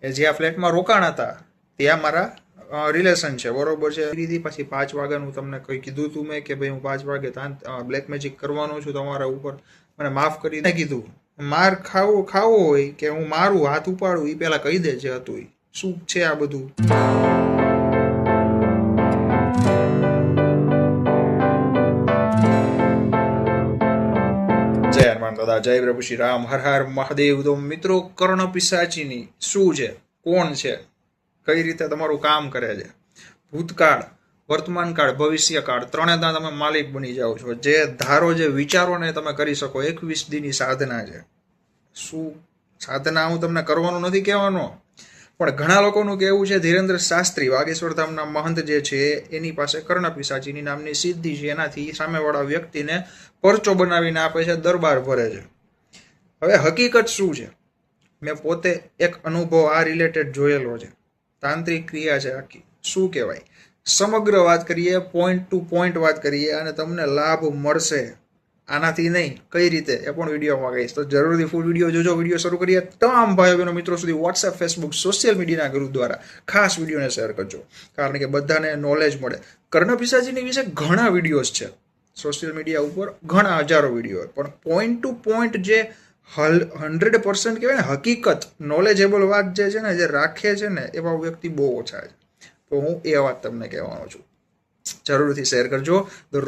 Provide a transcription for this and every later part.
એ જ્યાં ફ્લેટમાં રોકાણ હતા ત્યાં મારા રિલેશન છે, બરોબર છે. પછી 5 વાગ્યાનું તમને કંઈ કીધું હતું મેં કે ભાઈ હું 5 વાગે બ્લેક મેજિક કરવાનો છું તમારા ઉપર, મને માફ કરી કીધું. માર ખાવો હોય કે હું મારું હાથ ઉપાડું એ પહેલા કહી દે જે હતું. શું છે આ બધું? જય હનુમાન દાદા, જય પ્રભુ શ્રી રામ, હર હર મહાદેવ. તો મિત્રો, કર્ણ પિશાચીની શું છે, કોણ છે, કઈ રીતે તમારું કામ કરે છે, ભૂતકાળ, વર્તમાન કાળ, ભવિષ્ય કાળ, ત્રણેયના તમે માલિક બની જાઓ છો. જે ધારો, જે વિચારો ને તમે કરી શકો. 21 દીની સાધના છે. શું સાધના હું તમને કરવાનું નથી કહેવાનો, પણ ઘણા લોકોનું કહેવું છે ધીરેન્દ્ર શાસ્ત્રી વાગેશ્વર ધામના મહંત જે છે એની પાસે કર્ણ પિશાચીની નામની સિદ્ધિ છે. એનાથી સામેવાળા વ્યક્તિને પરચો બનાવીને આપે છે, દરબાર ભરે છે. હવે હકીકત શું છે? મેં પોતે એક અનુભવ આ રિલેટેડ જોયેલો છે. તાંત્રિક ક્રિયા છે આખી. શું કહેવાય, સમગ્ર વાત કરીએ, પોઈન્ટ ટુ પોઈન્ટ વાત કરીએ અને તમને લાભ મળશે. આનાથી નહીં, કઈ રીતે એ પણ વિડીયોમાં કહીશ. તો જરૂરથી ફૂલ વિડીયો જોજો. વિડીયો શરૂ કરીએ. તમામ ભાઈઓ બહેનો મિત્રો સુધી વોટ્સએપ, ફેસબુક, સોશિયલ મીડિયાના ગ્રુપ દ્વારા ખાસ વિડીયોને શેર કરજો, કારણ કે બધાને નોલેજ મળે. કર્ણ પિશાચીની વિશે ઘણા વિડીયોઝ છે સોશિયલ મીડિયા ઉપર, ઘણા હજારો વિડીયો, પણ પોઈન્ટ ટુ પોઈન્ટ જે 100% કહેવાય ને, હકીકત, નોલેજેબલ વાત જે છે ને, જે રાખે છે ને, એવા વ્યક્તિ બહુ ઓછા છે. તો હું એ વાત તમને કહેવાનો છું. જરૂરથી શેર કરજો.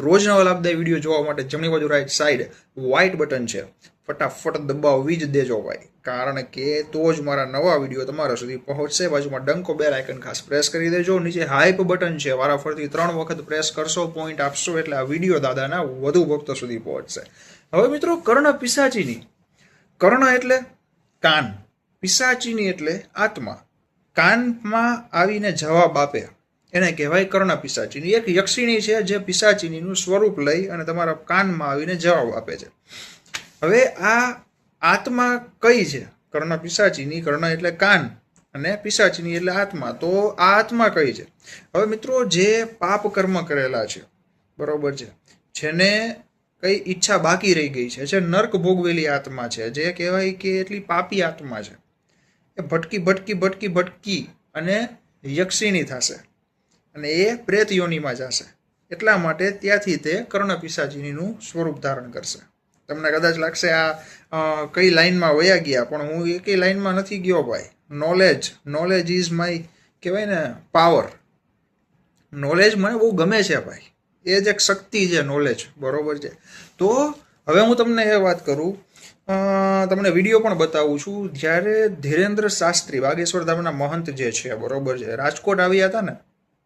રોજ નવા લાભદાયી વિડીયો જોવા માટે જમણી બાજુ રાઈટ સાઈડ વ્હાઇટ બટન છે, ફટાફટ દબાવી જ દેજો ભાઈ, કારણ કે તો જ મારા નવા વિડીયો તમારા સુધી પહોંચશે. બાજુમાં ડંકો બેલ આઇકન ખાસ પ્રેસ કરી દેજો. નીચે હાઈપ બટન છે, વારાફરતી 3 વખત પ્રેસ કરશો, પોઈન્ટ આપશો એટલે આ વિડીયો દાદાના વધુ ભક્તો સુધી પહોંચશે. હવે મિત્રો, કર્ણ પિશાચીની, કર્ણ એટલે કાન, પિશાચીની એટલે આત્મા. કાનમાં આવીને જવાબ આપે એને કહેવાય કર્ણ પિશાચીની. એક યક્ષિણી છે જે પિશાચીનીનું સ્વરૂપ લઈ અને તમારા કાનમાં આવીને જવાબ આપે છે. હવે આ આત્મા કઈ છે? કર્ણ પિશાચીની, કર્ણ એટલે કાન અને પિશાચીની એટલે આત્મા. તો આ આત્મા કઈ છે? હવે મિત્રો, જે પાપ કર્મ કરેલા છે, બરોબર છે, જેને કઈ ઈચ્છા બાકી રહી ગઈ છે, જે નર્ક ભોગવેલી આત્મા છે, જે કહેવાય કે એટલી પાપી આત્મા છે, એ ભટકી અને યક્ષિણી થશે અને એ પ્રેત યોનિમાં જશે. એટલા માટે ત્યાંથી તે કર્ણ પિશાચીનીનું સ્વરૂપ ધારણ કરશે. તમને કદાચ લાગશે આ કઈ લાઈનમાં વયા ગયા, પણ હું એકેય લાઈનમાં નથી ગયો ભાઈ. નોલેજ ઇઝ માય, કહેવાય ને, પાવર. નોલેજ મને બહુ ગમે છે ભાઈ, એ જ એક શક્તિ છે નોલેજ, બરોબર છે. તો હવે હું તમને એ વાત કરું, તમને વિડીયો પણ બતાવું છું. જ્યારે ધીરેન્દ્ર શાસ્ત્રી વાગેશ્વર ધામના મહંત જે છે, બરોબર છે, રાજકોટ આવ્યા હતા ને,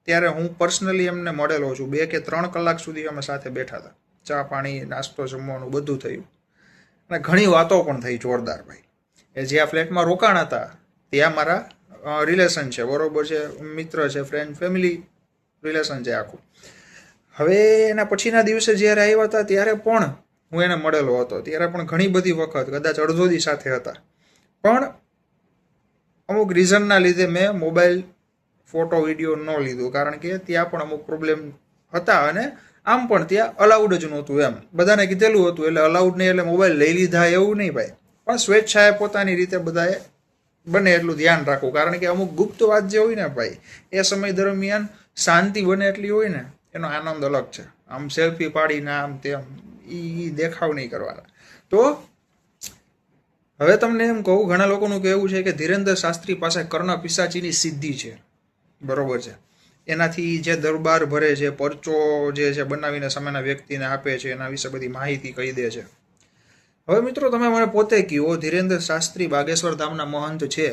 ત્યારે હું પર્સનલી એમને મળેલો છું. 2 કે 3 કલાક સુધી અમે સાથે બેઠા હતા. ચા પાણી, નાસ્તો, જમવાનું બધું થયું અને ઘણી વાતો પણ થઈ જોરદાર ભાઈ. એ જ્યાં ફ્લેટમાં રોકાણ હતા ત્યાં મારા રિલેશન છે, બરોબર છે, મિત્ર છે, ફ્રેન્ડ, ફેમિલી રિલેશન છે આખું. હવે એના પછીના દિવસે જ્યારે આવ્યા હતા ત્યારે પણ હું એને મળેલો હતો. ત્યારે પણ ઘણી બધી વખત, કદાચ અડધો દી સાથે હતા, પણ અમુક રીઝનના લીધે મેં મોબાઈલ, ફોટો, વિડીયો ન લીધું, કારણ કે ત્યાં પણ અમુક પ્રોબ્લેમ હતા અને આમ પણ ત્યાં અલાઉડ જ નહોતું. એમ બધાને કીધેલું હતું, એટલે અલાઉડ નહીં એટલે મોબાઈલ લઈ લીધા એવું નહીં ભાઈ, પણ સ્વેચ્છાએ પોતાની રીતે બધાએ બને એટલું ધ્યાન રાખવું, કારણ કે અમુક ગુપ્ત વાત જે હોય ને ભાઈ, એ સમય દરમિયાન શાંતિ બને એટલી હોય ને, એનો આનંદ અલગ છે. આમ સેલ્ફી પાડીને આમ તેમ એ દેખાવ નહીં કરવાના. તો હવે તમને એમ કહું, ઘણા લોકોનું કહેવું છે કે ધીરેન્દ્ર શાસ્ત્રી પાસે કર્ણ પિશાચીની સિદ્ધિ છે, બરોબર છે. એનાથી જે દરબાર ભરે છે, પરચો જે છે બનાવીને સામેના વ્યક્તિને આપે છે, એના વિશે બધી માહિતી કહી દે છે. હવે મિત્રો, તમે મને પોતે કહો, ધીરેન્દ્ર શાસ્ત્રી બાગેશ્વર ધામના મહંત છે.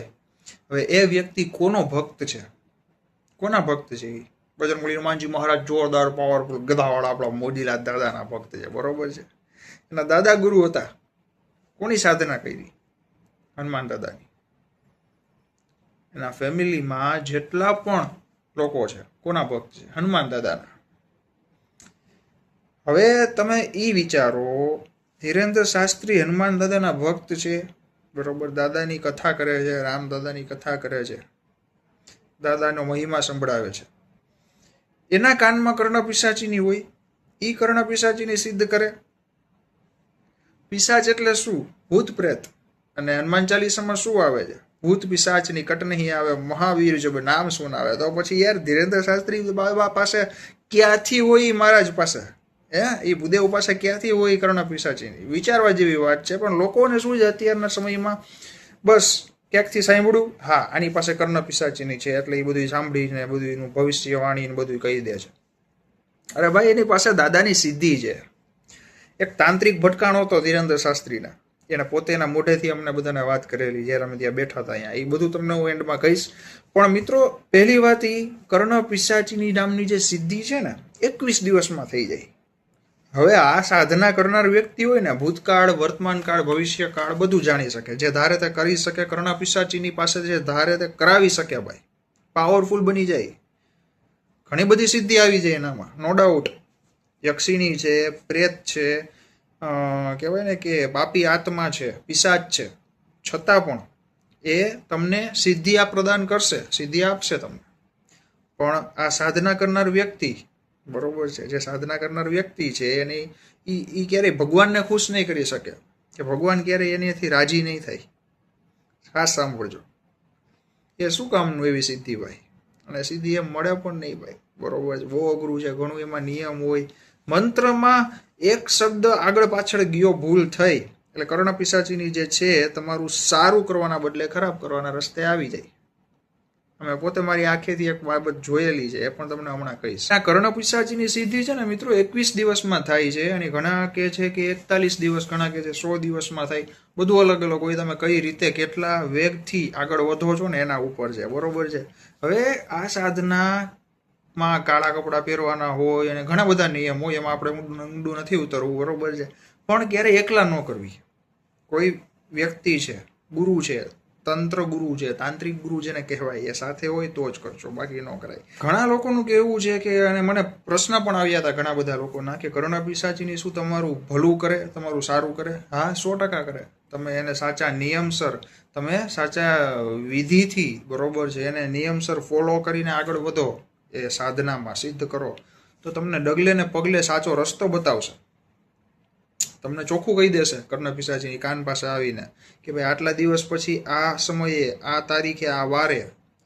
હવે એ વ્યક્તિ કોનો ભક્ત છે? કોના ભક્ત છે? બજરંગબલી હનુમાનજી મહારાજ જોરદાર પાવરફુલ ગધાવાળા આપણા મોજીલા દાદાના ભક્ત છે, બરોબર છે. એના દાદા ગુરુ હતા. કોની સાધના કરી? હનુમાન દાદાની. એના ફેમિલીમાં જેટલા પણ લોકો છે, કોના ભક્ત છે? હનુમાન દાદાના. હવે તમે એ વિચારો, ધીરેન્દ્ર શાસ્ત્રી હનુમાન દાદાના ભક્ત છે, બરોબર, દાદાની કથા કરે છે, રામ દાદાની કથા કરે છે, દાદાનો મહિમા સંભળાવે છે. એના કાનમાં કર્ણ પિશાચીની હોય, એ કર્ણ પિશાચીની સિદ્ધ કરે. પિશાચ એટલે શું? ભૂત પ્રેત. અને હનુમાન ચાલીસામાં શું આવે છે? ભૂત પિશાચની કટ નહીં આવે, મહાવીર જબ નામ સુનાવે. તો પછી યાર ધીરેન્દ્ર શાસ્ત્રી બાબા પાસે ક્યાંથી હોય મહારાજ પાસે, એ ભૂદેવ પાસે ક્યાંથી હોય કર્ણ પિશાચીની? વિચારવા જેવી વાત છે. પણ લોકોને શું છે અત્યારના સમયમાં, બસ ક્યાંકથી સાંભળ્યું, હા આની પાસે કર્ણ પિશાચીની છે એટલે એ બધું સાંભળીને બધું એનું ભવિષ્યવાણી ને બધું કહી દે છે. અરે ભાઈ એની પાસે દાદાની સિદ્ધિ છે. એક તાંત્રિક ભટકાણો હતો ધીરેન્દ્ર શાસ્ત્રીના, એને પોતેના મોઢેથી અમને બધાને વાત કરેલી જ્યારે અમે ત્યાં બેઠા હતા અહીંયા. એ બધું તમને હું એન્ડમાં કહીશ. પણ મિત્રો પહેલી વાત, એ કર્ણ પિશાચીની નામની જે સિદ્ધિ છે ને 21 દિવસમાં થઈ જાય. હવે આ સાધના કરનાર વ્યક્તિ હોય ને, ભૂતકાળ, વર્તમાન કાળ, ભવિષ્ય કાળ બધું જાણી શકે. જે ધારે તે કરી શકે. કર્ણ પિશાચીની પાસે જે ધારે તે કરાવી શકે ભાઈ, પાવરફુલ બની જાય. ઘણી બધી સિદ્ધિ આવી જાય એનામાં, નો ડાઉટ. યક્ષિણી છે, પ્રેત છે, કહેવાય ને કે પાપી આત્મા છે, પિશાચ છે, છતાં પણ એ તમને સિદ્ધિ આ પ્રદાન કરશે, સિદ્ધિ આપશે તમને. પણ આ સાધના કરનાર વ્યક્તિ, બરોબર છે, જે સાધના કરનાર વ્યક્તિ છે એની એ ક્યારેય ભગવાનને ખુશ નહીં કરી શકે, કે ભગવાન ક્યારેય એનાથી રાજી નહીં થાય. ખાસ સાંભળજો, એ શું કામનું એવી સિદ્ધિ ભાઈ? અને સિદ્ધિ એમ મળે પણ નહીં ભાઈ, બરોબર છે. બહુ અઘરું છે, ઘણું એમાં નિયમ હોય. મંત્રમાં એક શબ્દ આગળ પાછળ ગયો, ભૂલ થઈ એટલે કર્ણ પિશાચીની જે છે તમારું સારું કરવાના બદલે ખરાબ કરવાના રસ્તે આવી જાય. અમે પોતે મારી આંખેથી એક બાબત જોયેલી છે, એ પણ તમને હમણાં કહીશ. આ કર્ણ પિશાચીની સિદ્ધિ છે ને મિત્રો 21 દિવસમાં થાય છે, અને ઘણા કહે છે કે 41 દિવસ, ઘણા કહે છે 100 દિવસમાં થાય. બધું અલગ અલગ હોય. તમે કઈ રીતે કેટલા વેગથી આગળ વધો છો ને એના ઉપર છે, બરોબર છે. હવે આ સાધનામાં કાળા કપડાં પહેરવાના હોય અને ઘણા બધા નિયમ હોય, એમાં આપણે ઊંડું નથી ઉતરવું, બરોબર છે. પણ ક્યારેય એકલા ન કરવી. કોઈ વ્યક્તિ છે, ગુરુ છે, તંત્ર ગુરુ છે, તાંત્રિક ગુરુ જેને કહેવાય, એ સાથે હોય તો જ કરશો, બાકી ન કરાય. ઘણા લોકોનું કહેવું છે કે, અને મને પ્રશ્ન પણ આવ્યા હતા ઘણા બધા લોકોના, કે કર્ણ પિશાચીની શું તમારું ભલું કરે, તમારું સારું કરે? હા, 100% કરે. તમે એને સાચા નિયમસર, તમે સાચા વિધિથી, બરોબર છે, એને નિયમસર ફોલો કરીને આગળ વધો, એ સાધનામાં સિદ્ધ કરો, તો તમને ડગલે ને પગલે સાચો રસ્તો બતાવશે. તમને ચોખ્ખું કહી દેશે કર્ણ પિશાચીની કાન પાસે આવીને કે ભાઈ આટલા દિવસ પછી આ સમયે, આ તારીખે, આ વારે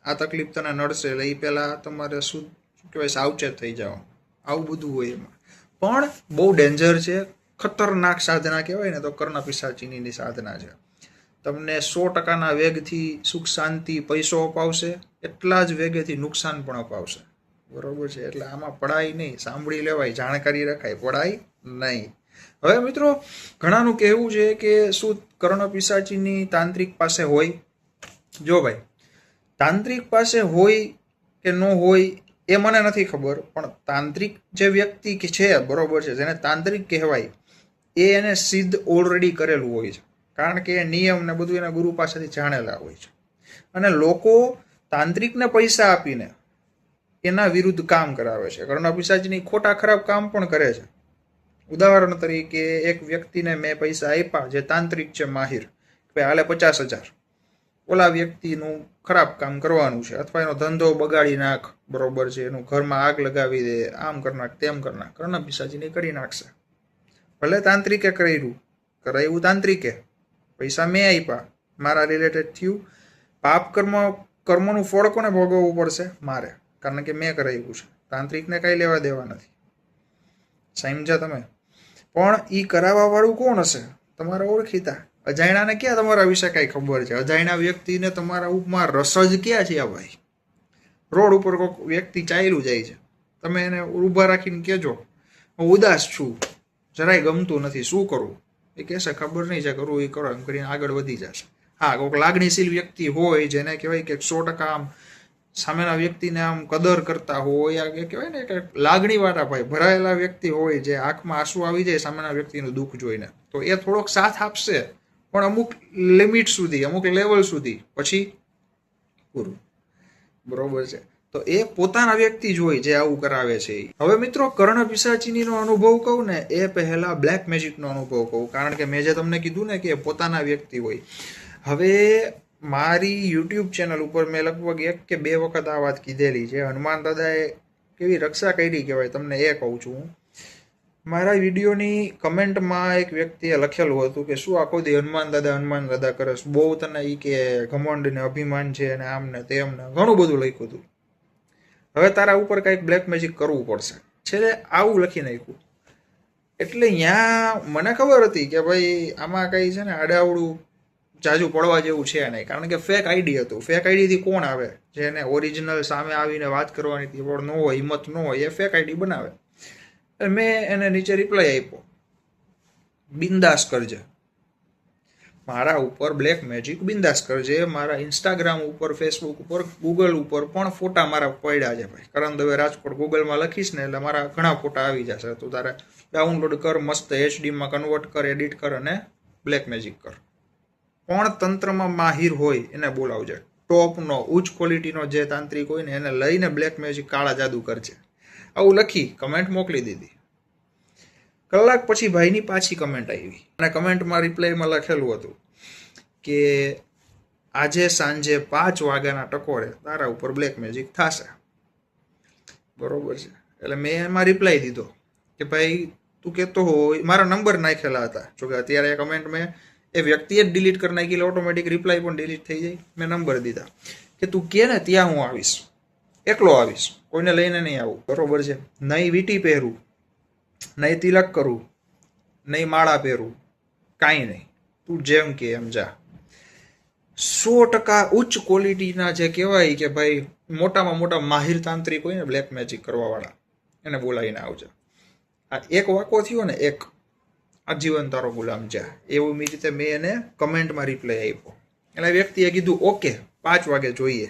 આ તકલીફ તને નડશે, એટલે એ પહેલાં તમારે શું કહેવાય સાવચેત થઈ જાઓ. આવું બધું હોય એમાં. પણ બહુ ડેન્જર છે, ખતરનાક સાધના કહેવાય ને તો કર્ણ પિશાચીની સાધના છે. તમને 100%ના વેગથી સુખ શાંતિ પૈસો અપાવશે, એટલા જ વેગેથી નુકસાન પણ અપાવશે, બરોબર છે. એટલે આમાં પડાય નહીં, સાંભળી લેવાય, જાણકારી રખાય, પડાય નહીં. હવે મિત્રો ઘણાનું કહેવું છે કે શું કર્ણ પિશાચીની તાંત્રિક પાસે હોય? જો ભાઈ, તાંત્રિક પાસે હોય કે ન હોય એ મને નથી ખબર, પણ તાંત્રિક જે વ્યક્તિ છે, બરોબર છે, જેને તાંત્રિક કહેવાય, એને સિદ્ધ ઓલરેડી કરેલું હોય છે. કારણ કે એ નિયમ ને બધું એના ગુરુ પાસેથી જાણેલા હોય છે. અને લોકો તાંત્રિકને પૈસા આપીને એના વિરુદ્ધ કામ કરાવે છે. કર્ણ પિશાચીની ખોટા ખરાબ કામ પણ કરે છે. ઉદાહરણ તરીકે એક વ્યક્તિને મેં પૈસા આપ્યા જે તાંત્રિક છે, માહિર, કે હાલે 50,000, ઓલા વ્યક્તિનું ખરાબ કામ કરવાનું છે, અથવા એનો ધંધો બગાડી નાખ, બરોબર છે, એનું ઘરમાં આગ લગાવી દે, આમ કરી નાખ, તેમ કરી નાખ, કર્ણ પિશાચીને કરી નાખશે. ભલે તાંત્રિકે કરાવ્યું તાંત્રિકે, પૈસા મેં આપ્યા, મારા રિલેટેડ થયું, પાપ કર્મનું ફળ કોને ભોગવવું પડશે? મારે, કારણ કે મેં કરાવ્યું છે. તાંત્રિકને કાંઈ લેવા દેવા નથી, સમજ્યા તમે? પણ એ કરાવવા વાળું કોણ હશે? તમારા ઓળખીતા. અજાયણાને ક્યાં તમારા વિશે કાંઈ ખબર છે? અજાયણા વ્યક્તિને તમારા ઉપમાં રસ જ ક્યાં છે? આ ભાઈ રોડ ઉપર કોઈક વ્યક્તિ ચાલ્યું જાય છે, તમે એને ઊભા રાખીને કહેજો હું ઉદાસ છું, જરાય ગમતું નથી, શું કરું? એ કહેશે ખબર નહીં છે, કરવું એ કરો, એમ કરીને આગળ વધી જશે. હા, કોઈક લાગણીશીલ વ્યક્તિ હોય, જેને કહેવાય કે 100% આમ સામેના વ્યક્તિને આમ કદર કરતા હોય, કહેવાય ને કે લાગણીવાળા ભાઈ ભરાયેલા વ્યક્તિ હોય, જે આંખમાં આંસુ આવી જાય સામેના વ્યક્તિનું દુઃખ જોઈને, તો એ થોડોક સાથ આપશે, પણ અમુક લિમિટ સુધી, અમુક લેવલ સુધી, પછી પૂરું, બરોબર છે. તો એ પોતાના વ્યક્તિ જ હોય જે આવું કરાવે છે. હવે મિત્રો કર્ણ પિશાચીનીનો અનુભવ કહું ને એ પહેલા બ્લેક મેજિકનો અનુભવ કહું, કારણ કે મેં જે તમને કીધું ને કે પોતાના વ્યક્તિ હોય. હવે મારી યુટ્યુબ ચેનલ ઉપર મેં લગભગ 1 કે 2 વખત આ વાત કીધેલી છે. હનુમાન દાદાએ કેવી રક્ષા કરી કહેવાય, તમને એ કહું છું હું. મારા વિડીયોની કમેન્ટમાં એક વ્યક્તિએ લખેલું હતું કે શું આખો દી હનુમાન દાદા કરે છે, બહુ તને ઈ કે ઘમંડ ને અભિમાન છે ને આમ ને તેમ ને ઘણું બધું લખ્યું હતું. હવે તારા ઉપર કંઈક બ્લેક મેજિક કરવું પડશે. છેલ્લે આવું લખી નાખ્યું. એટલે ત્યાં મને ખબર હતી કે ભાઈ આમાં કંઈ છે ને આડાવડું જાજુ પડવા જેવું છે નહીં, કારણ કે ફેક આઈડી હતું. ફેક આઈડીથી કોણ આવે? જેને ઓરિજિનલ સામે આવીને વાત કરવાની પણ ન હોય, હિંમત ન હોય, એ ફેક આઈડી બનાવે. મેં એને નીચે રિપ્લાય આપ્યો, બિંદાસ કરજે, મારા ઉપર બ્લેક મેજિક બિંદાસ કરજે. મારા ઇન્સ્ટાગ્રામ ઉપર, ફેસબુક ઉપર, ગૂગલ ઉપર પણ ફોટા મારા પડ્યા છે ભાઈ. કરણ દવે રાજકોટ ગૂગલમાં લખીશ ને એટલે મારા ઘણા ફોટા આવી જશે. તું તારે ડાઉનલોડ કર, મસ્ત એચડીમાં કન્વર્ટ કર, એડિટ કર અને બ્લેક મેજિક કર. પણ તંત્રમાં માહિર હોય એને બોલાવજે. ટોપનો ઉચ્ચ ક્વોલિટીનો જે તાંત્રિક હોય ને એને લઈને બ્લેક મેજિક, કાળા જાદુ કરજે. આવું લખી કમેન્ટ મોકલી દીધી. કલાક પછી ભાઈની પાછી કમેન્ટ આવી અને કમેન્ટમાં રિપ્લાયમાં લખેલું હતું કે આજે સાંજે 5 વાગ્યાના ટકોરે તારા ઉપર બ્લેક મેજિક થશે. બરોબર છે. એટલે મેં એમાં રિપ્લાય દીધો કે ભાઈ તું કહેતો હોય, મારા નંબર નાખેલા હતા. જોકે અત્યારે એ કમેન્ટ મેં એ વ્યક્તિએ જ ડિલીટ કરી નાખી એટલે ઓટોમેટિક રિપ્લાય પણ ડિલીટ થઈ જાય. મેં નંબર દીધા કે તું કે ને ત્યાં હું આવીશ, એકલો આવીશ, કોઈને લઈને નહીં આવું. બરોબર છે. નહીં વીટી પહેરું, નહીં તિલક કરું, નહીં માળા પહેરું, કાંઈ નહીં. તું જેમ કે એમ જા. 100% ઉચ્ચ ક્વોલિટીના જે કહેવાય કે ભાઈ મોટામાં મોટા માહિર તાંત્રિક હોય ને બ્લેક મેજિક કરવાવાળા, એને બોલાવીને આવજે. આ એક વાકો થયો ને, એક આજીવન તારો ગુલામ જા, એવું રીતે મેં એને કમેન્ટમાં રિપ્લાય આપ્યો. એટલે વ્યક્તિએ કીધું ઓકે 5 વાગે જોઈએ.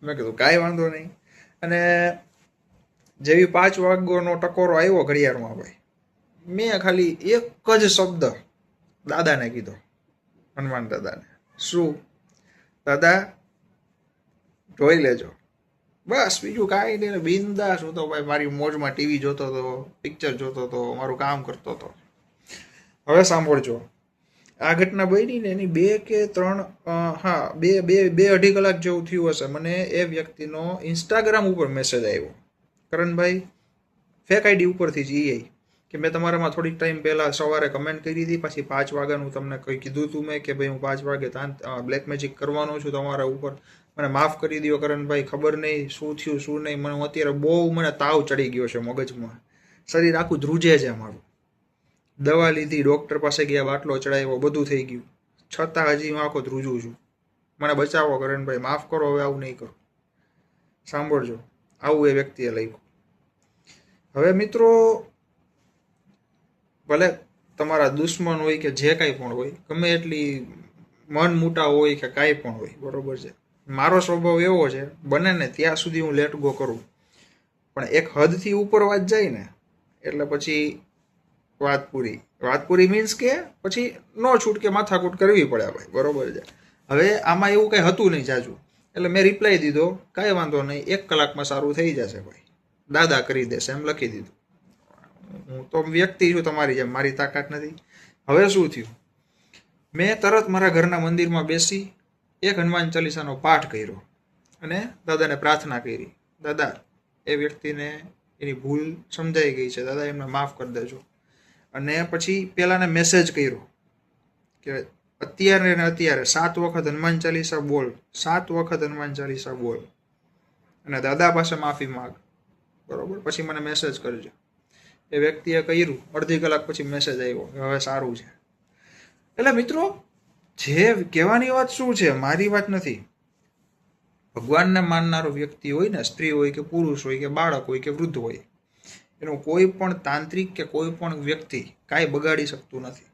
મેં કીધું કાંઈ વાંધો નહીં. અને જેવી 5 વાગ્યાનો ટકોરો આવ્યો ઘડિયાળમાં ભાઈ, મેં ખાલી એક જ શબ્દ દાદાને કીધો, હનુમાન દાદાને. શું? દાદા જોઈ લેજો. બસ બીજું કાંઈ નહીં. બિંદાસ હતો ભાઈ, મારી મોજમાં ટીવી જોતો હતો, પિક્ચર જોતો હતો, મારું કામ કરતો હતો. હવે સાંભળજો, આ ઘટના બની ને એની 2 કે 3 2-2.5 કલાક જેવું થયું હશે. મને એ વ્યક્તિનો ઇન્સ્ટાગ્રામ ઉપર મેસેજ આવ્યો, કરણભાઈ ફેક આઈડી ઉપરથી જ ઈ કે મેં તમારામાં થોડીક ટાઈમ પહેલાં સવારે કમેન્ટ કરી હતી, પછી 5 વાગ્યાનું તમને કંઈ કીધું હતું મેં કે ભાઈ હું 5 વાગે બ્લેક મેજિક કરવાનો છું તમારા ઉપર, મને માફ કરી દો કરણભાઈ, ખબર નહીં શું થયું શું નહીં. મને અત્યારે બહુ મને તાવ ચડી ગયો છે મગજમાં, શરીર આખું ધ્રુજે છે મારું. દવા લીધી, ડૉક્ટર પાસે ગયા, બાટલો ચડાવ્યો, બધું થઈ ગયું, છતાં હજી હું આખો ધ્રુજું છું. મને બચાવો કરણભાઈ, માફ કરો, હવે આવું નહીં કરો. સાંભળજો, આવું એ વ્યક્તિએ લખ્યું. હવે મિત્રો, ભલે તમારા દુશ્મન હોય કે જે કાંઈ પણ હોય, ગમે એટલી મન મોટા હોય કે કાંઈ પણ હોય, બરોબર છે, મારો સ્વભાવ એવો છે, બને ને ત્યાં સુધી હું લેટ ગો કરું. પણ એક હદથી ઉપર વાત જાય ને એટલે પછી વાત પૂરી. વાત પૂરી મીન્સ કે પછી નો છૂટકે માથાકૂટ કરવી પડે ભાઈ, બરોબર છે. હવે આમાં એવું કંઈ હતું નહીં જાજુ, એટલે મેં રિપ્લાય દીધો, કાંઈ વાંધો નહીં, 1 કલાકમાં સારું થઈ જશે ભાઈ, દાદા કરી દેશે, એમ લખી દીધું. હું તો વ્યક્તિ છું તમારી જેમ, મારી તાકાત નથી. હવે શું થયું, મેં તરત મારા ઘરના મંદિરમાં બેસી એક હનુમાન ચાલીસાનો પાઠ કર્યો અને દાદાને પ્રાર્થના કરી, દાદા એ વ્યક્તિને એની ભૂલ સમજાઈ ગઈ છે, દાદા એમને માફ કરી દેજો. અને પછી પેલાને મેસેજ કર્યો કે અત્યારે ને અત્યારે 7 વખત હનુમાન ચાલીસા બોલ, 7 વખત હનુમાન ચાલીસા બોલ અને દાદા પાસે માફી માગ, બરોબર, પછી મને મેસેજ કરજો. એ વ્યક્તિએ કર્યું, અડધી કલાક પછી મેસેજ આવ્યો, હવે સારું છે. એટલે મિત્રો, જે કહેવાની વાત શું છે, મારી વાત નથી. ભગવાનને માનનારો વ્યક્તિ હોય ને, સ્ત્રી હોય કે પુરુષ હોય કે બાળક હોય કે વૃદ્ધ હોય, એનું કોઈ પણ તાંત્રિક કે કોઈ પણ વ્યક્તિ કાંઈ બગાડી શકતું નથી.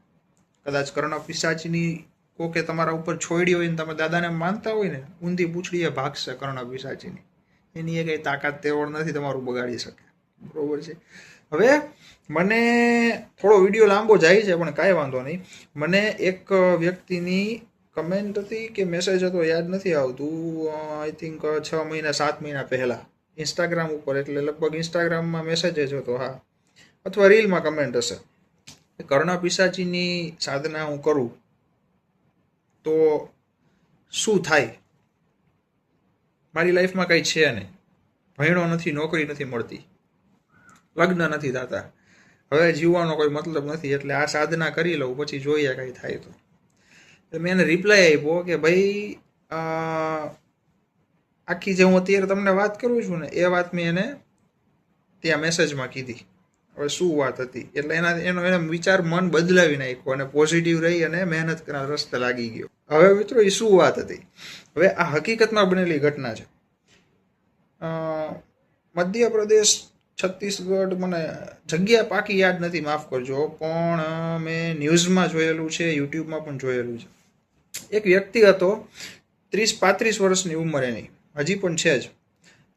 કદાચ કર્ણ પિશાચની કોકે તમારા ઉપર છોડી હોય ને તમે દાદાને માનતા હોય ને, ઊંધી પૂંછડીએ ભાગશે કર્ણ પિશાચીની. એની એ કંઈ તાકાત તેવડ નથી તમારું બગાડી શકે, બરોબર છે. હવે મને થોડો વિડીયો લાંબો જાય છે પણ કાંઈ વાંધો નહીં. મને એક વ્યક્તિની કમેન્ટ હતી કે મેસેજ હતો, યાદ નથી આવતું, આઈ થિંક 6 મહિના 7 મહિના પહેલાં ઇન્સ્ટાગ્રામ ઉપર, એટલે લગભગ ઇન્સ્ટાગ્રામમાં મેસેજ જ હતો, હા, અથવા રીલમાં કમેન્ટ હશે. કર્ણ પિશાચીની સાધના હું કરું તો શું થાય, મારી લાઈફમાં કંઈ છે નહીં, ભણ્યો નથી, નોકરી નથી મળતી, લગ્ન નથી થતા, હવે જીવવાનો કોઈ મતલબ નથી, એટલે આ સાધના કરી લઉં, પછી જોઈએ કંઈ થાય તો. મેં એને રિપ્લાય આપ્યો કે ભાઈ આખી જે હું અત્યારે તમને વાત કરું છું ને એ વાત મેં એને ત્યાં મેસેજમાં કીધી. હવે શું વાત હતી, એટલે એનો વિચાર મન બદલાવી નાખ્યો અને પોઝિટિવ રહી અને મહેનત કરવા રસ્તે લાગી ગયો. હવે મિત્રો એ શું વાત હતી, હવે આ હકીકતમાં બનેલી ઘટના છે. મધ્યપ્રદેશ, છત્તીસગઢ, મને જગ્યા પાકી યાદ નથી, માફ કરજો, પણ મેં ન્યૂઝમાં જોયેલું છે, યુટ્યુબમાં પણ જોયેલું છે. એક વ્યક્તિ હતો 30-35 વર્ષની ઉંમર એની, હજી પણ છે જ.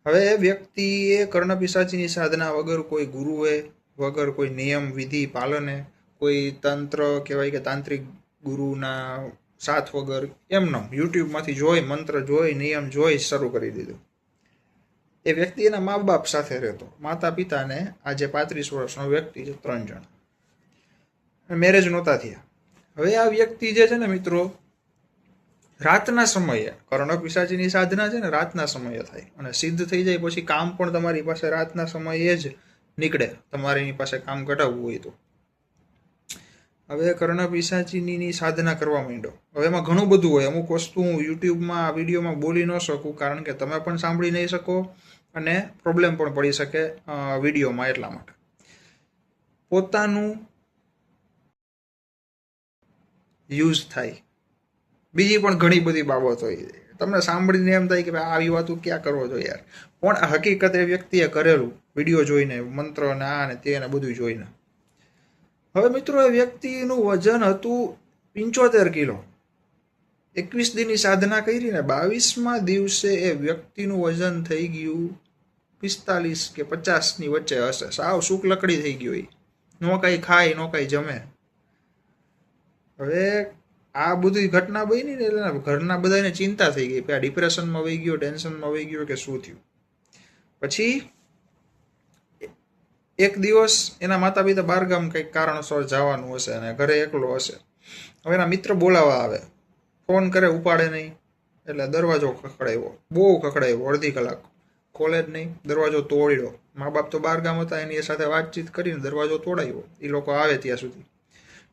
હવે એ વ્યક્તિએ કર્ણપિશાચીની સાધના વગર, કોઈ ગુરુએ વગર, કોઈ નિયમ વિધિ પાલને, કોઈ તંત્ર કહેવાય કે તાંત્રિક ગુરુના સાથ વગર, એમનો યુટ્યુબમાંથી જોઈ, મંત્ર જોઈ, નિયમ જોઈ શરૂ કરી દીધું. એ વ્યક્તિ એના મા બાપ સાથે રહેતો, માતા પિતાને આ જે 35 વર્ષનો વ્યક્તિ છે, 3 જણ, મેરેજ નહોતા થયા. હવે આ વ્યક્તિ જે છે ને મિત્રો, રાતના સમયે, કર્ણપિશાચીની સાધના છે ને રાતના સમયે થાય અને સિદ્ધ થઈ જાય પછી કામ પણ તમારી પાસે રાતના સમયે જ નીકળે, તમારે એની પાસે કામ કઢાવવું હોય તો. હવે કર્ણપિશાચીની સાધના કરવા માંડો. હવે એમાં ઘણું બધું હોય, અમુક વસ્તુ હું યુટ્યુબમાં વિડીયોમાં બોલી ન શકું, કારણ કે તમે પણ સાંભળી નહીં શકો અને પ્રોબ્લેમ પણ પડી શકે વિડીયોમાં, એટલા માટે. પોતાનું યુઝ થાય, બીજી પણ ઘણી બધી બાબતો હોય, તમને સાંભળીને એમ થાય કે ભાઈ આવી વાતો ક્યાં કરવો જોઈએ યાર, પણ આ હકીકત એ વ્યક્તિએ કરેલું વિડીયો જોઈને, મંત્ર ને આ ને તે ને બધું જોઈને. હવે મિત્રો એ વ્યક્તિનું વજન હતું 75 કિલો. 21 દિનની સાધના કરી ને 22મા દિવસે એ વ્યક્તિનું વજન થઈ ગયું 45 કે 50ની વચ્ચે હશે. સાવ સૂક લકડી થઈ ગયો, નો કાંઈ ખાય, નો કાંઈ જમે. હવે આ બધી ઘટના બની ને એટલે ઘરના બધાને ચિંતા થઈ ગઈ, આ ડિપ્રેશનમાં વહી ગયો, ટેન્શનમાં વહી ગયો કે શું થયું. પછી એક દિવસ એના માતા પિતા બહારગામ કંઈક કારણસર જવાનું હશે અને ઘરે એકલો હશે. હવે એના મિત્ર બોલાવા આવે, ફોન કરે, ઉપાડે નહીં, એટલે દરવાજો ખખડાવ્યો, બહુ ખખડાવ્યો, અડધી કલાક, ખોલે જ નહીં, દરવાજો તોડ્યો. મા બાપ તો બહારગામ હતા, એની સાથે વાતચીત કરીને દરવાજો તોડાવ્યો. એ લોકો આવે ત્યાં સુધી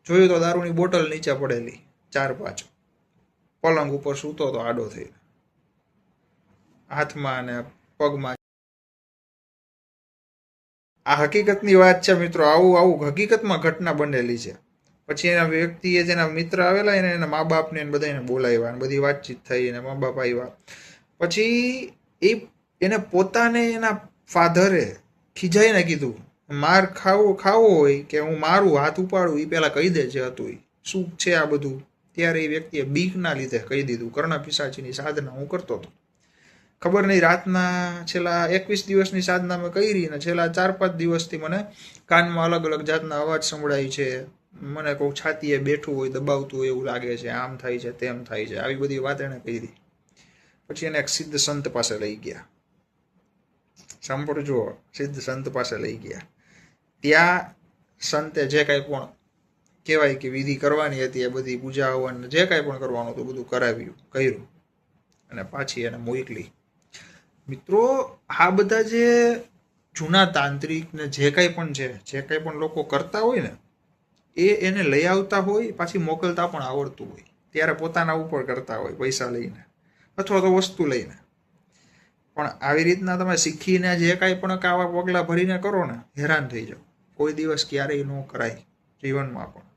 જોયું તો દારૂની બોટલ નીચે પડેલી 4-5, પલંગ ઉપર સૂતો તો આડો થઈ, હાથમાં અને પગમાં. આ હકીકતની વાત છે મિત્રો, આવું હકીકતમાં ઘટના બનેલી છે. પછી એના વ્યક્તિએ જેના મિત્ર આવેલા એને એના મા બાપને બધાને બોલાવ્યા, બધી વાતચીત થઈ અને મા બાપ આવ્યા. પછી એને પોતાને એના ફાધરે ખીજાઈને કીધું, માર ખાવો હોય કે હું મારું હાથ ઉપાડું, એ પહેલાં કહી દે જે હતું એ શું છે આ બધું. ત્યારે એ વ્યક્તિએ બીકના લીધે કહી દીધું, કર્ણપિશાચીની સાધના હું કરતો હતો. ખબર નહીં, રાતના છેલ્લા 21 દિવસની સાધના મેં કરી અને છેલ્લા 4-5 દિવસથી મને કાનમાં અલગ અલગ જાતના અવાજ સંભળાય છે, મને કોઈ છાતીએ બેઠું હોય, દબાવતું હોય એવું લાગે છે, આમ થાય છે, તેમ થાય છે, આવી બધી વાત એને કરી. પછી એને એક સિદ્ધ સંત પાસે લઈ ગયા, સાંભળજો, સિદ્ધ સંત પાસે લઈ ગયા. ત્યાં સંતે જે કાંઈ પણ કહેવાય કે વિધિ કરવાની હતી એ બધી પૂજા હવન જે કાંઈ પણ કરવાનું હતું બધું કર્યું અને પાછી એને મોકલી. મિત્રો આ બધા જે જૂના તાંત્રિક ને જે કાંઈ પણ છે, જે કાંઈ પણ લોકો કરતા હોય ને એને લઈ આવતા હોય, પાછી મોકલતા પણ આવડતું હોય, ત્યારે પોતાના ઉપર કરતા હોય પૈસા લઈને અથવા તો વસ્તુ લઈને. પણ આવી રીતના તમે શીખીને જે કાંઈ પણ કાવા પગલાં ભરીને કરો ને, હેરાન થઈ જાઓ. કોઈ દિવસ ક્યારેય ન કરાય જીવનમાં પણ.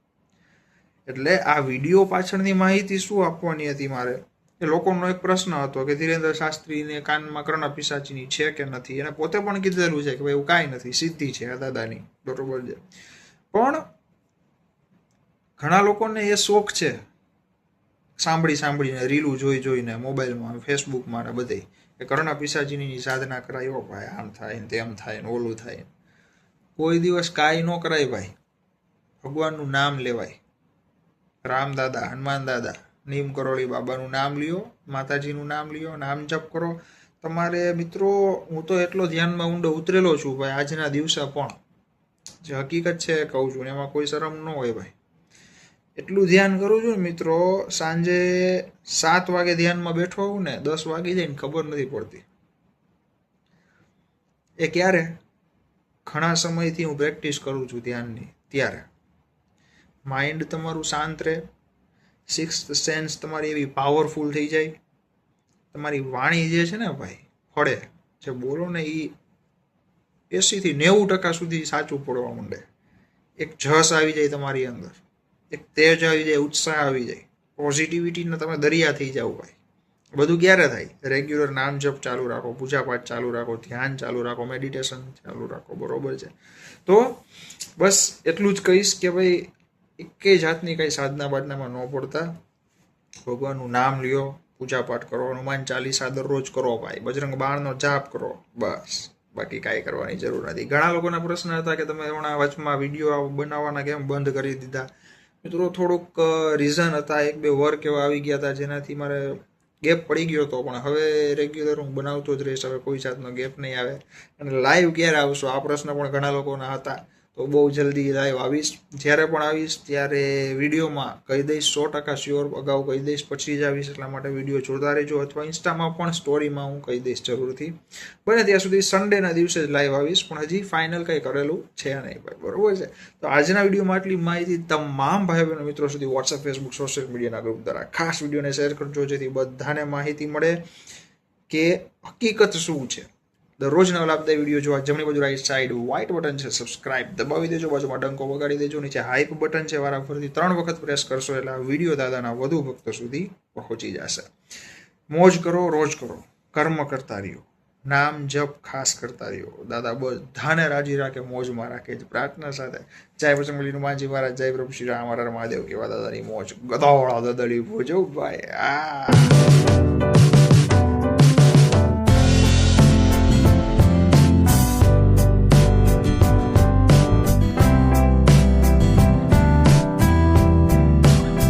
એટલે આ વિડીયો પાછળની માહિતી શું આપવાની હતી મારે, એ લોકોનો એક પ્રશ્ન હતો કે ધીરેન્દ્ર શાસ્ત્રીને કાનમાં કર્ણપિશાચીની છે કે નથી. એને પોતે પણ કીધેલું છે કે ભાઈ એવું કાંઈ નથી, સિદ્ધિ છે આ દાદાની, બરોબર છે. પણ ઘણા લોકોને એ શોખ છે, સાંભળીને રીલું જોઈને મોબાઈલમાં, ફેસબુકમાં ને બધે કે કર્ણપિશાચીની સાધના કરાયો ભાઈ, આમ થાય ને તેમ થાય ને ઓલું થાય. કોઈ દિવસ કાંઈ ન કરાય ભાઈ, ભગવાનનું નામ લેવાય. રામ દાદા, હનુમાન દાદા, નીમ કરોળી બાબાનું નામ લ્યો, માતાજીનું નામ લ્યો, નામ જપ કરો. તમારે મિત્રો, હું તો એટલો ધ્યાનમાં ઊંડો ઉતરેલો છું ભાઈ, આજના દિવસે પણ જે હકીકત છે એ કહું છું, એમાં કોઈ શરમ ન હોય ભાઈ. એટલું ધ્યાન કરું છું ને મિત્રો, સાંજે 7 વાગે ધ્યાનમાં બેઠો હોઉં ને 10 વાગી જાય ને ખબર નથી પડતી. એ ક્યારે ઘણા સમયથી હું પ્રેક્ટિસ કરું છું ધ્યાનની, ત્યારે માઇન્ડ તમારું શાંત રહે, સિક્સ્થ સેન્સ તમારી એવી પાવરફુલ થઈ જાય, તમારી વાણી જે છે ને ભાઈ ફળે, જે બોલો ને એ 80 થી 90% સુધી સાચું પડવા માંડે. એક જસ આવી જાય તમારી અંદર, એક તેજ આવી જાય, ઉત્સાહ આવી જાય, પોઝિટિવિટીને તમે દરિયા થઈ જાઓ ભાઈ. બધું ક્યારે થાય? રેગ્યુલર નામ જપ ચાલુ રાખો, પૂજાપાઠ ચાલુ રાખો, ધ્યાન ચાલુ રાખો, મેડિટેશન ચાલુ રાખો. બરોબર છે? તો બસ એટલું જ કહીશ કે ભાઈ એકેય જાતની કંઈ સાધના બાધનામાં ન પડતા, ભગવાનનું નામ લ્યો, પૂજાપાઠ કરો, હનુમાન ચાલીસા દરરોજ કરો ભાઈ, બજરંગ બાણનો જાપ કરો, બસ. બાકી કાંઈ કરવાની જરૂર નથી. ઘણા લોકોના પ્રશ્ન હતા કે તમે હમણાં વચમાં વિડીયો બનાવવાના કેમ બંધ કરી દીધા? મિત્રો થોડુંક રીઝન હતા, 1-2 વર્ક એવા આવી ગયા હતા જેનાથી મારે ગેપ પડી ગયો હતો, પણ હવે રેગ્યુલર હું બનાવતો જ રહીશ. હવે કોઈ જાતનો ગેપ નહીં આવે. અને લાઈવ ક્યારે આવશો આ પ્રશ્ન પણ ઘણા લોકોના હતા, તો બહુ જલ્દી લાઈવ આવીશ. જ્યારે પણ આવીશ ત્યારે વિડીયોમાં કહી દઈશ, 100% શ્યોર. અગાઉ કહી દઈશ, પછી જ આવીશ. એટલા માટે વિડીયો જોતા રહેજો, અથવા ઇન્સ્ટામાં પણ સ્ટોરીમાં હું કહી દઈશ જરૂરથી. બને ત્યાં સુધી સન્ડેના દિવસે જ લાઈવ આવીશ, પણ હજી ફાઇનલ કંઈ કરેલું છે નહીં ભાઈ. બરોબર છે? તો આજના વિડીયોમાં આટલી માહિતી તમામ ભાઈ બહેનો મિત્રો સુધી વોટ્સએપ, ફેસબુક, સોશિયલ મીડિયાના ગ્રુપ દ્વારા ખાસ વિડીયોને શેર કરજો, જેથી બધાને માહિતી મળે કે હકીકત શું છે. દરરોજના લાભદાયી વિડીયો જોવા જમણી બાજુ રાઈટ સાઈડ વ્હાઇટ બટન છે, સબસ્ક્રાઇબ દબાવી દેજો, બાજુમાં ડંકો વગાડી દેજો, નીચે હાઈપ બટન છે, વારાફરતી 3 વખત પ્રેસ કરશો એટલે આ વિડીયો દાદાના વધુ ભક્તો સુધી પહોંચી જશે. મોજ કરો, રોજ કરો, કર્મ કરતા રહ્યો, નામ જપ ખાસ કરતા રહ્યો. દાદા બધાને રાજી રાખે, મોજમાં રાખે જ પ્રાર્થના સાથે. જય બજરંગબલી હનુમાનજી મહારાજ, જય પ્રભુ શ્રી રામ, હર હર મહાદેવ. કેવા દાદાની મોજ, ગદોળા દદડી ભોજો ભાઈ.